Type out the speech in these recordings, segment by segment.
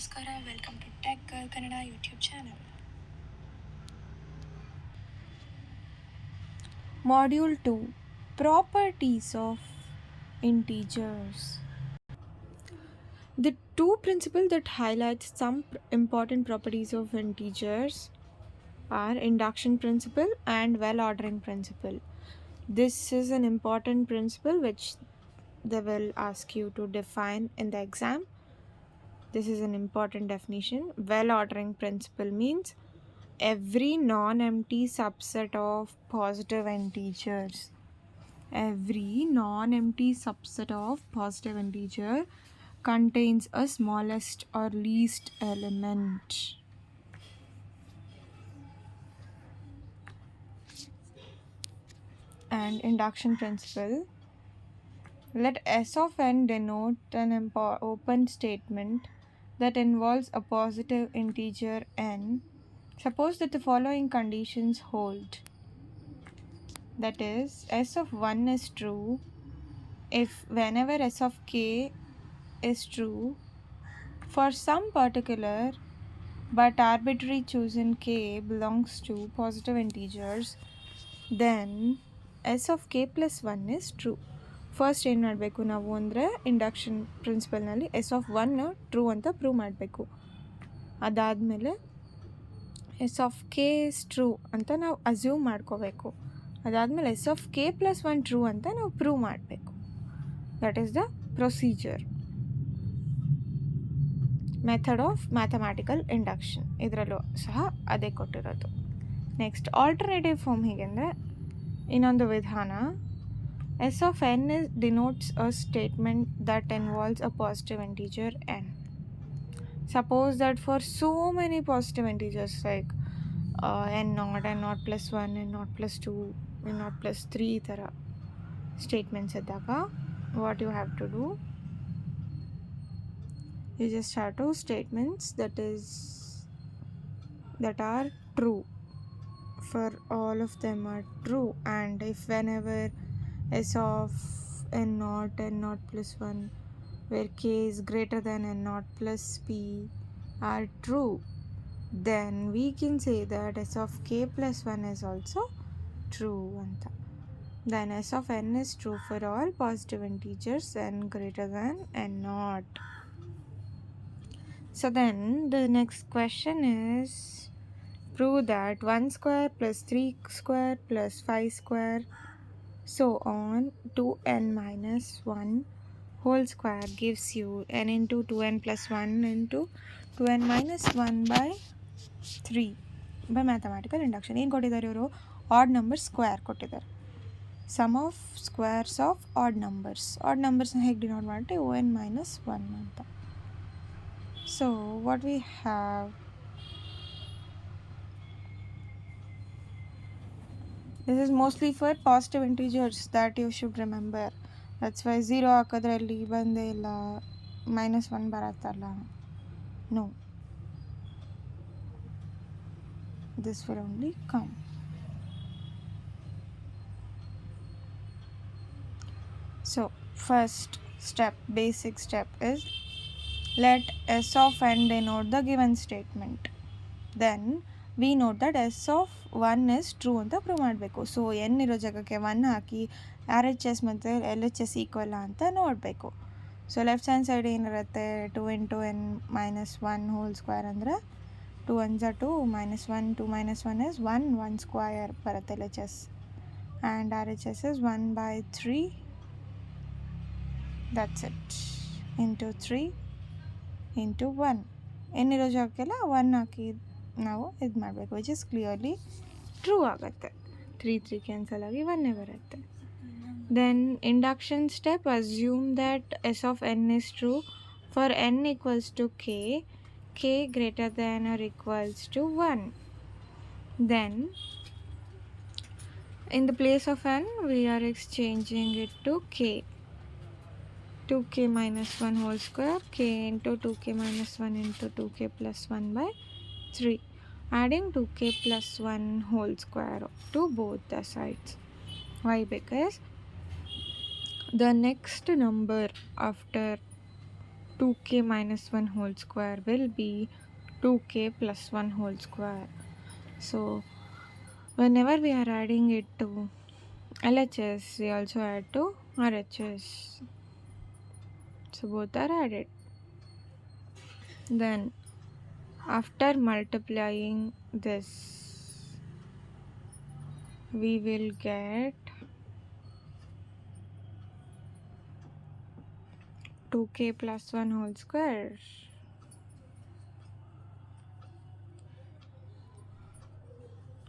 ನಮಸ್ಕಾರ, welcome to tech Kannada YouTube channel. Module 2, Properties of Integers. The two principles that highlight some important properties of integers are induction principle and well ordering principle. This is an important principle which they will ask you to define in the exam. This is an important definition. Well ordering principle means every non-empty subset of positive integers. Every non-empty subset of positive integer contains a smallest or least element. And induction principle. Let S of n denote an open statement that involves a positive integer n. Suppose that the following conditions hold. That is, S of 1 is true if whenever S of k is true for some particular but arbitrary chosen k belongs to positive integers, then S of k plus 1 is true. First ಏನು ಮಾಡಬೇಕು ನಾವು ಅಂದರೆ induction ಪ್ರಿನ್ಸಿಪಲ್ನಲ್ಲಿ S of one true ಅಂತ prove ಮಾಡಬೇಕು. ಅದಾದಮೇಲೆ S of K is true ಅಂತ ನಾವು ಅಸ್ಯೂಮ್ ಮಾಡ್ಕೋಬೇಕು. ಅದಾದಮೇಲೆ S of K plus one true ಅಂತ ನಾವು ಪ್ರೂವ್ ಮಾಡಬೇಕು. That is the procedure, method of mathematical induction. ಇದರಲ್ಲೂ ಸಹ ಅದೇ ಕೊಟ್ಟಿರೋದು. ನೆಕ್ಸ್ಟ್ ಆಲ್ಟರ್ನೇಟಿವ್ ಫಾರ್ಮ್ ಹೇಗೆಂದರೆ, ಇನ್ನೊಂದು ವಿಧಾನ, S of n denotes a statement that involves a positive integer n. Suppose that for so many positive integers like n0 plus 1, n0 plus 2, n0 plus 3 thara statements iddaga, what you have to do, you just have to statements that are true. For all of them are true, and if whenever S of n0 plus 1 where k is greater than n0 plus p are true, then we can say that S of k plus 1 is also true anta. Then S of n is true for all positive integers n greater than n0. So then the next question is, prove that 1 square plus 3 square plus 5 square so on 2n minus 1 whole square gives you n into 2n plus 1 into 2n minus 1 by 3 by mathematical induction. ಏನು ಕೊಟ್ಟಿದ್ದಾರೆ ಇವರು? Odd number square ಕೊಟ್ಟಿದ್ದಾರೆ. Sum of squares of odd ನಂಬರ್ಸ್ನ ಹೇಗೆ denote ಮಾಡಿದ್ರೆ n minus 1 ಅಂತ. So what we have, this is mostly for positive integers that you should remember. That's why 0 ಹಾಕಿದ್ರಲ್ಲಿ ಬಂದೇ ಇಲ್ಲ, -1 ಬರತ್ತಲ್ಲ. No, this will only come. So first step, basic step is, let S of n denote the given statement. Then we note that S of 1 is true ಅಂತ prove ಮಾಡಬೇಕು. So n ಇರೋ ಜಾಗಕ್ಕೆ 1 ಹಾಕಿ R H S ಮತ್ತು L H S ಈಕ್ವಲ್ಲ ಅಂತ ನೋಡಬೇಕು. So left hand side ಏನಿರುತ್ತೆ, 2 into n minus 1 whole square ಅಂದರೆ 2 1 2 minus 1 2 minus 1 is 1 square ಬರುತ್ತೆ L H S, and R H S is 1 by 3. That's it, into 3 into 1. ಏನಿರೋ ಜಾಗಕ್ಕೆಲ್ಲ 1 ಹಾಕಿ ನಾವು ಇದು ಮಾಡಬೇಕು, ವಿಚ್ ಇಸ್ ಕ್ಲಿಯರ್ಲಿ ಟ್ರೂ ಆಗುತ್ತೆ. 3 ಕ್ಯಾನ್ಸಲ್ ಆಗಿ 1 ಬರುತ್ತೆ. Then induction step, assume that S of N is true for n equals to k greater than or equals to 1. Then in the place of n we are exchanging it to k. 2k minus 1 whole square, k into 2k minus 1 into 2k plus 1 by 3, adding 2k plus 1 whole square to both the sides. Why? Because the next number after 2k minus 1 whole square will be 2k plus 1 whole square. So whenever we are adding it to LHS, we also add to RHS. So both are added. Then after multiplying this, we will get 2k plus 1 whole square.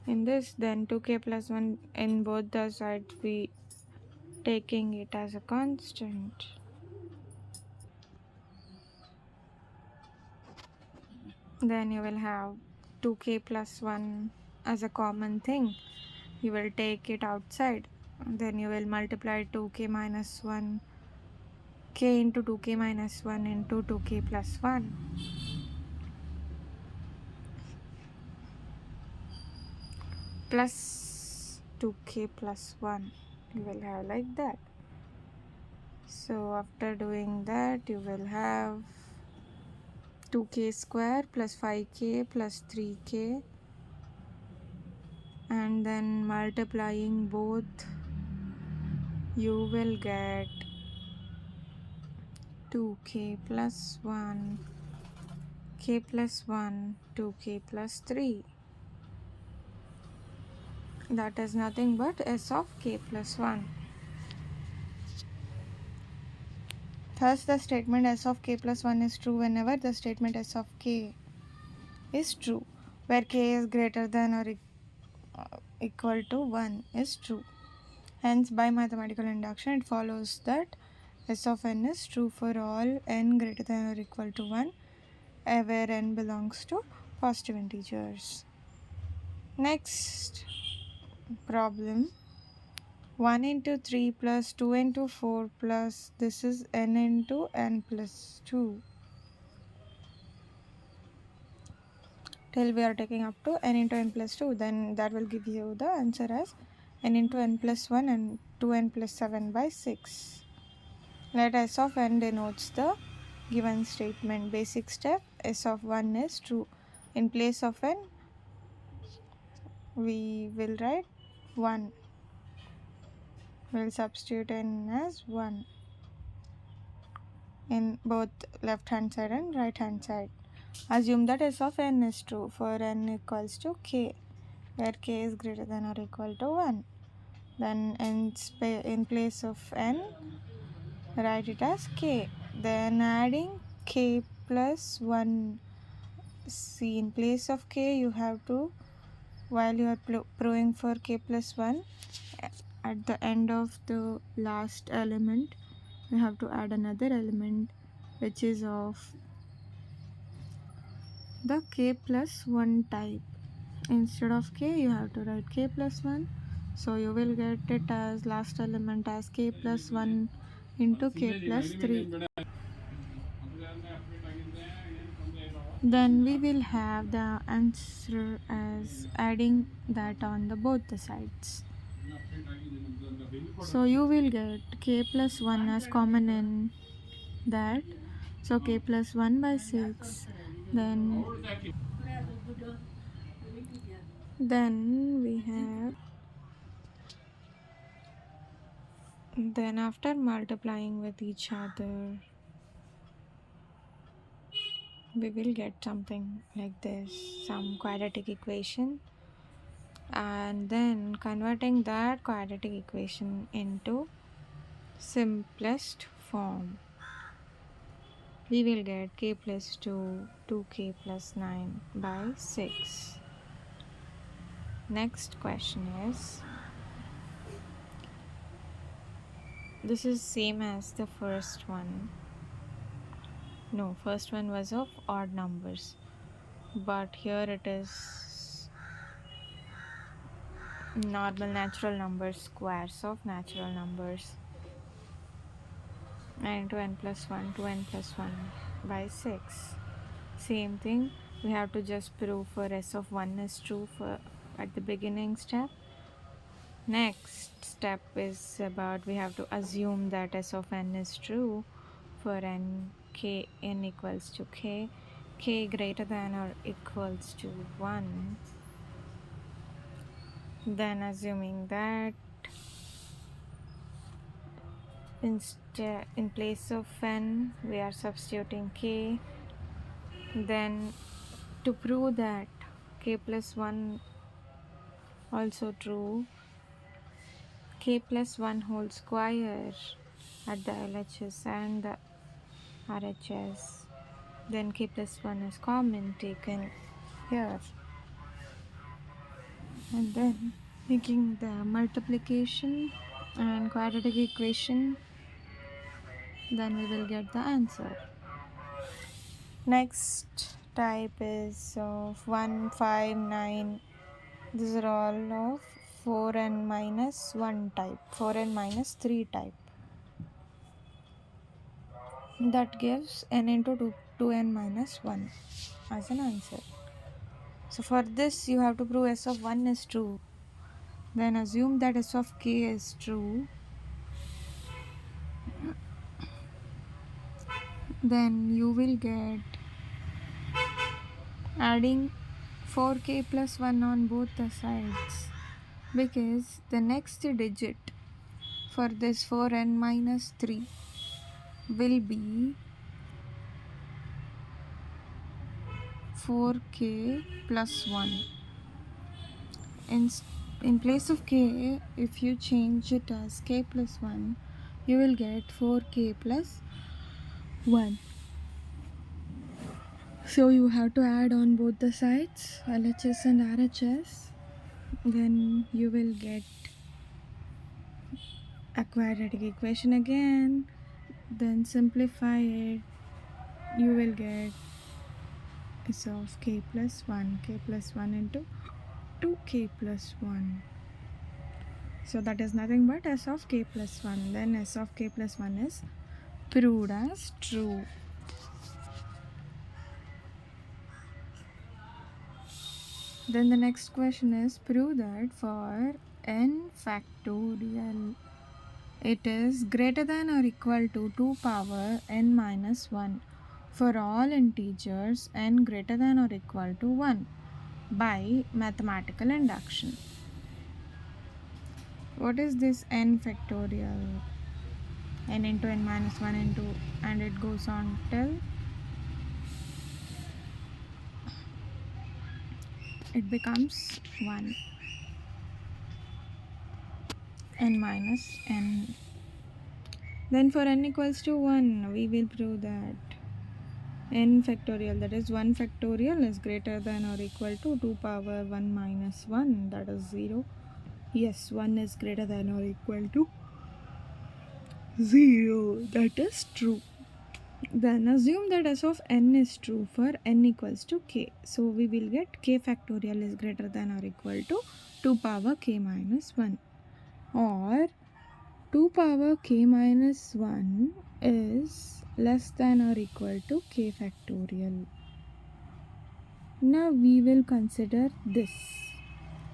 In this, then 2k plus 1 in both the sides, we taking it as a constant. Then you will have 2k plus 1 as a common thing. You will take it outside. Then you will multiply 2k minus 1 k into 2k minus 1 into 2k plus 1 plus 2k plus 1. You will have like that. So after doing that, you will have 2k square plus 5k plus 3k, and then multiplying both, you will get 2k plus 1, k plus 1, 2k plus 3. That is nothing but s of k plus 1. Thus the statement s of k plus 1 is true whenever the statement s of k is true, where k is greater than or equal to 1 is true. Hence, by mathematical induction, it follows that S of n is true for all n greater than or equal to 1, where n belongs to positive integers. Next problem, 1 into 3 plus 2 into 4 plus this is n into n plus 2. Till we are taking up to n into n plus 2, then that will give you the answer as n into n plus 1 and 2n plus 7 by 6. Let S of n denotes the given statement. Basic step, S of 1 is true. In place of n, we will write 1. We'll substitute n as 1 in both left hand side and right hand side. Assume that S of n is true for n equals to k, where k is greater than or equal to 1. Then in place of n, write it as k. Then adding k plus 1. See, in place of k, you have to, while you are proving for k plus 1, at the end of the last element, you have to add another element which is of the k plus 1 type. Instead of k, you have to write k plus 1. So you will get it as last element as k plus 1 into k plus 3. Then we will have the answer as adding that on the both the sides. So you will get k plus 1 as common in that. So k plus 1 by 6. Then we have, then after multiplying with each other, we will get something like this, some quadratic equation, and then converting that quadratic equation into simplest form, we will get k plus 2, 2k plus 9 by 6. Next question is, this is same as the first one. No, first one was of odd numbers, but here it is normal natural numbers, squares of natural numbers. 9 into n plus 1 to n plus 1 by 6. Same thing, we have to just prove for s of 1 is true for at the beginning step. Next step is about, we have to assume that s of n is true for n k n equals to k greater than or equals to 1, then assuming that in place of n we are substituting k, then to prove that k plus 1 also true, k plus 1 whole square at the LHS and the RHS, then k plus 1 is common taken here, and then making the multiplication and quadratic equation, then we will get the answer. Next type is of 1, 5, 9. These are all of 4n minus 1 type, 4n minus 3 type. That gives n into 2n minus 1 as an answer. So for this you have to prove s of 1 is true. Then assume that s of k is true. Then you will get adding 4k plus 1 on both the sides, because the next digit for this 4n minus 3 will be 4k plus 1. In place of k, if you change it as k plus 1, you will get 4k plus 1. So you have to add on both the sides, LHS and RHS. Then you will get a quadratic equation again. Then simplify it. You will get s of k plus 1 into 2k plus 1. So that is nothing but s of k plus 1. Then s of k plus 1 is proved as true. Then the next question is, prove that for n factorial it is greater than or equal to 2 power n minus 1 for all integers n greater than or equal to 1 by mathematical induction. What is this n factorial? N into n minus 1 into, and it goes on till it becomes 1, n minus n. Then for n equals to 1, we will prove that n factorial, that is 1 factorial, is greater than or equal to 2 power 1 minus 1, that is 0. Yes, 1 is greater than or equal to 0. That is true. Then assume that s of n is true for n equals to k. So we will get k factorial is greater than or equal to 2 power k minus 1, or 2 power k minus 1 is less than or equal to k factorial. Now we will consider this.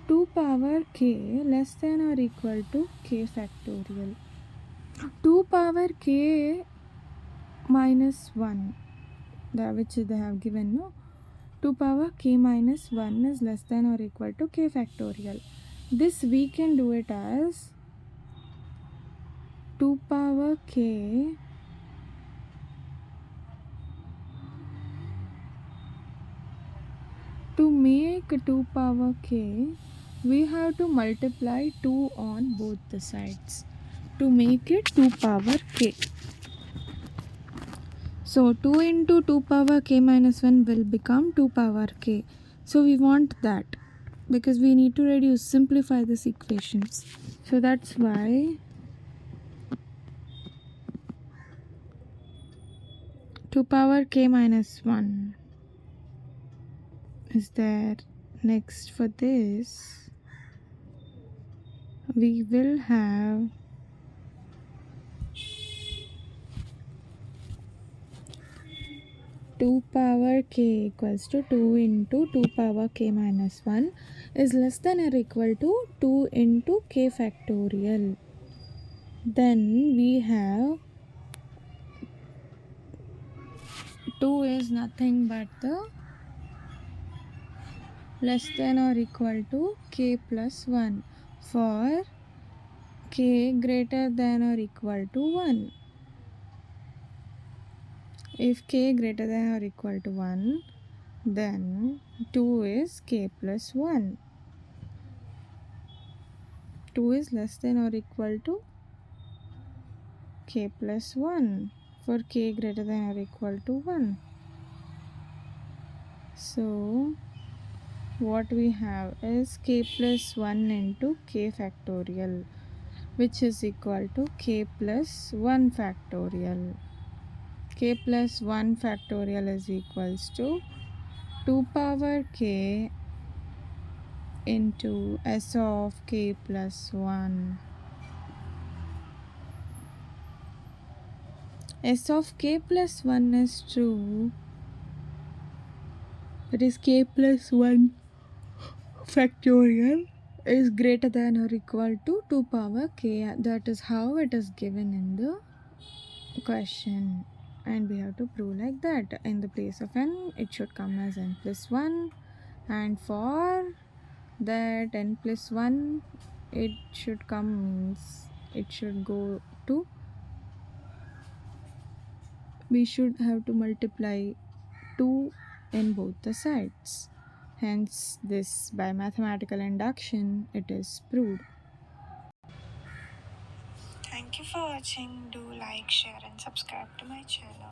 2 power k less than or equal to k factorial. 2 power k minus 1, which they have given, no? 2 power k minus 1 is less than or equal to k factorial. This we can do it as 2 power k to make 2 power k, we have to multiply 2 on both the sides to make it 2 power k. So 2 into 2 power k minus 1 will become 2 power k. So we want that, because we need to simplify this equations. So that's why 2 power k minus 1 is there. Next, for this we will have 2 power k equals to 2 into 2 power k minus 1 is less than or equal to 2 into k factorial. Then we have 2 is nothing but the less than or equal to k plus 1 for k greater than or equal to 1. If k greater than or equal to 1, then 2 is k plus 1. 2 is less than or equal to k plus 1 for k greater than or equal to 1. So what we have is k plus 1 into k factorial, which is equal to k plus 1 factorial. K plus 1 factorial is equals to 2 power k into s of k plus 1. S of k plus 1 is true. That is k plus 1 factorial is greater than or equal to 2 power k. That is how it is given in the question. And we have to prove like that. In the place of n, it should come as n plus 1. And for that n plus 1, it should come means it should go to, we should have to multiply 2 in both the sides. Hence, this by mathematical induction, it is proved. Thank you for watching. Do like, share, and subscribe to my channel.